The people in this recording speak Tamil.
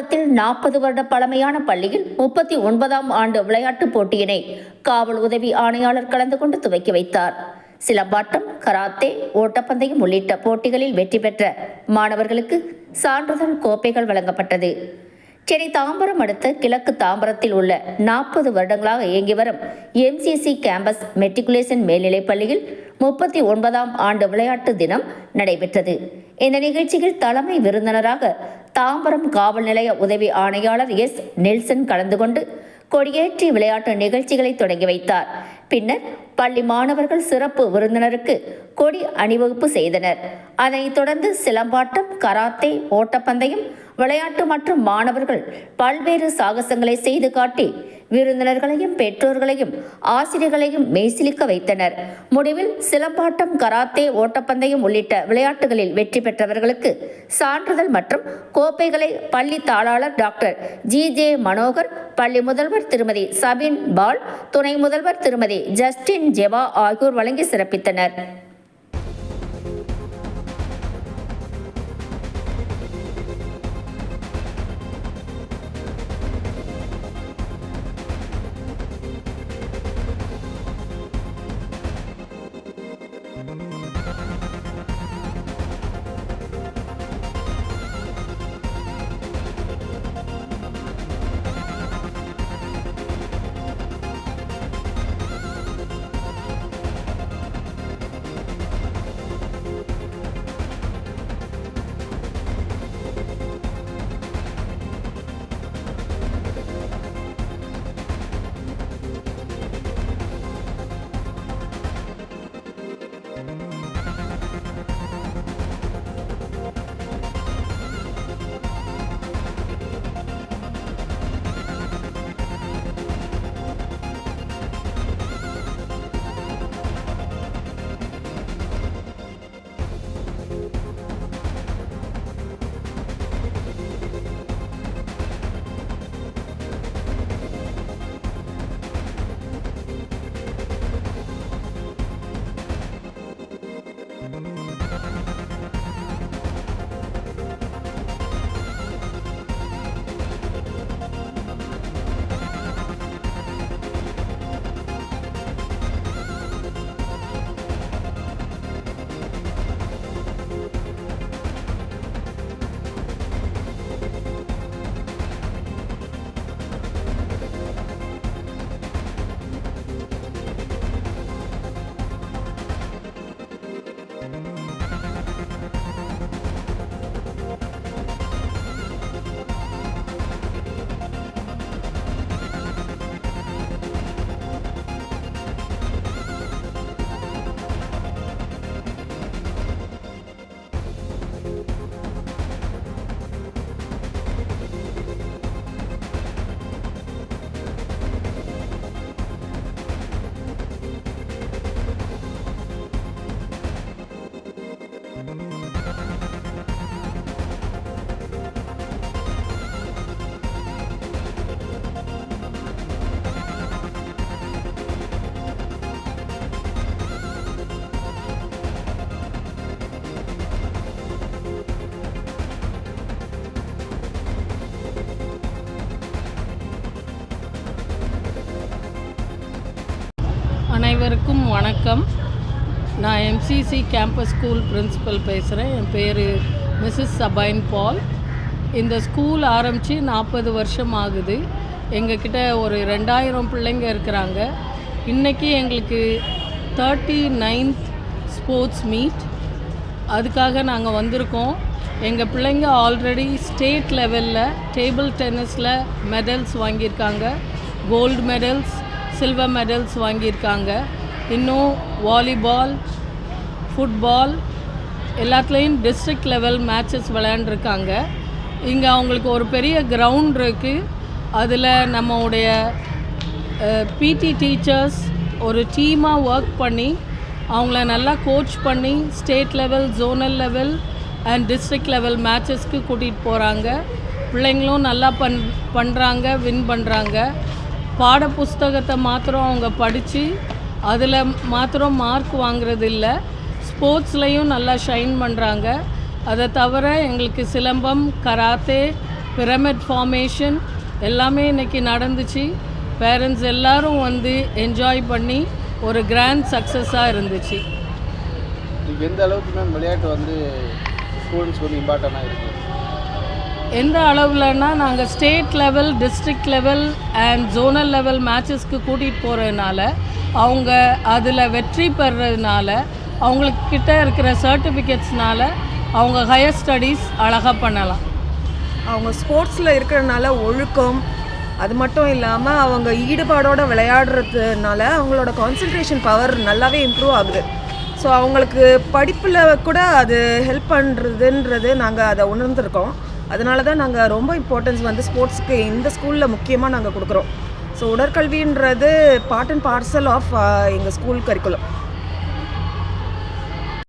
தாம்பரத்தில் 40 வருட பழமையான பள்ளியில் 39ஆம் ஆண்டு விளையாட்டுப் போட்டியினை காவல் உதவி ஆணையாளர் கலந்து கொண்டு துவக்கி வைத்தார். சிலம்பாட்டம், கராத்தே, ஓட்டப்பந்தயம் உள்ளிட்ட போட்டிகளில் வெற்றி பெற்ற மாணவர்களுக்கு சான்றிதழ் கோப்பைகள் வழங்கப்பட்டது. சென்னை தாம்பரம் அடுத்த கிழக்கு தாம்பரத்தில் உள்ள 40 வருடங்களாக இயங்கி வரும் MCC கேம்பஸ் மெட்ரிகுலேஷன் மேல்நிலைப் பள்ளியில் 39ஆம் ஆண்டு விளையாட்டு தினம் நடைபெற்றது. இந்த நிகழ்ச்சியில் தலைமை விருந்தினராக தாம்பரம் காவல் நிலைய உதவி ஆணையாளர் S. நெல்சன் கலந்து கொண்டு கொடியேற்றி விளையாட்டு நிகழ்ச்சிகளை தொடங்கி வைத்தார். பின்னர் பள்ளி மாணவர்கள் சிறப்பு விருந்தினருக்கு கொடி அணிவகுப்பு செய்தனர். அதனைத் தொடர்ந்து சிலம்பாட்டம், கராத்தே, ஓட்டப்பந்தயம் விளையாட்டு மற்றும் மாணவர்கள் பல்வேறு சாகசங்களை செய்து காட்டி விருந்தினர்களையும் பெற்றோர்களையும் ஆசிரியர்களையும் மெய்சிலிக்க வைத்தனர். முடிவில் சிலம்பாட்டம், கராத்தே, ஓட்டப்பந்தயம் உள்ளிட்ட விளையாட்டுகளில் வெற்றி பெற்றவர்களுக்கு சான்றிதழ் மற்றும் கோப்பைகளை பள்ளி தாளாளர் டாக்டர் G.J. மனோகர், பள்ளி முதல்வர் திருமதி சபின் பால், துணை முதல்வர் திருமதி ஜஸ்டின் ஜெவா ஆகியோர் வழங்கி சிறப்பித்தனர். அனைவருக்கும் வணக்கம். நான் MCC கேம்பஸ் ஸ்கூல் பிரின்சிபல் பேசுகிறேன். என் பேர் மிஸ்ஸஸ் சபைன் பால். இந்த ஸ்கூல் ஆரம்பித்து 40 வருஷம் ஆகுது. எங்கக்கிட்ட ஒரு 2000 பிள்ளைங்க இருக்கிறாங்க. இன்றைக்கி எங்களுக்கு 39th ஸ்போர்ட்ஸ் மீட், அதுக்காக நாங்கள் வந்திருக்கோம். எங்கள் பிள்ளைங்க ஆல்ரெடி ஸ்டேட் லெவலில் டேபிள் டென்னிஸில் மெடல்ஸ் வாங்கியிருக்காங்க. கோல்டு மெடல்ஸ், சில்வர் மெடல்ஸ் வாங்கியிருக்காங்க. இன்னும் வாலிபால், ஃபுட்பால் எல்லாத்துலேயும் டிஸ்ட்ரிக்ட் லெவல் மேட்சஸ் விளையாண்டுருக்காங்க. இங்கே அவங்களுக்கு ஒரு பெரிய கிரவுண்ட் இருக்குது. அதில் நம்மளுடைய PT டீச்சர்ஸ் ஒரு டீமாக ஒர்க் பண்ணி அவங்கள நல்லா கோச் பண்ணி state level, zonal level and district level மேட்சஸ்க்கு கூட்டிகிட்டு போகிறாங்க. பிள்ளைங்களும் நல்லா பண்ணுறாங்க, வின் பண்ணுறாங்க. பாட புஸ்தகத்தை மாத்திரம் அவங்க படித்து அதில் மாத்திரம் மார்க் வாங்குறது இல்லை, ஸ்போர்ட்ஸ்லேயும் நல்லா ஷைன் பண்ணுறாங்க. அதை தவிர எங்களுக்கு சிலம்பம், கராத்தே, பிரமிட் ஃபார்மேஷன் எல்லாமே இன்றைக்கி நடந்துச்சு. பேரண்ட்ஸ் எல்லோரும் வந்து என்ஜாய் பண்ணி ஒரு கிராண்ட் சக்ஸஸாக இருந்துச்சு. எந்த அளவுக்கு மேம் விளையாட்டு வந்து ஸ்டூடெண்ட்ஸ்க்கு வந்து இம்பார்ட்டண்ட்டாக இருக்குது? எந்த அளவுலன்னா நாங்கள் state level, district level and zonal level மேட்சஸ்க்கு கூட்டிகிட்டு போகிறதுனால அவங்க அதில் வெற்றி பெறுறதுனால அவங்களுக்கு கிட்ட இருக்கிற சர்டிஃபிகேட்ஸ்னால அவங்க ஹையர் ஸ்டடீஸ் அழகாக பண்ணலாம். அவங்க ஸ்போர்ட்ஸில் இருக்கிறனால ஒழுக்கம், அது மட்டும் இல்லாமல் அவங்க ஈடுபாடோடு விளையாடுறதுனால அவங்களோட கான்சன்ட்ரேஷன் பவர் நல்லாவே இம்ப்ரூவ் ஆகுது. ஸோ அவங்களுக்கு படிப்பில் கூட அது ஹெல்ப் பண்ணுறதுன்றது நாங்கள் அதை உணர்ந்துருக்கோம். அதனால தான் நாங்கள் ரொம்ப இம்பார்ட்டன்ஸ் வந்து ஸ்போர்ட்ஸ்க்கு இந்த ஸ்கூலில் முக்கியமாக நாங்கள் கொடுக்குறோம். ஸோ உடற்கல்வின்றது பார்ட் அண்ட் பார்சல் ஆஃப் எங்கள் ஸ்கூல் கரிக்குலம்.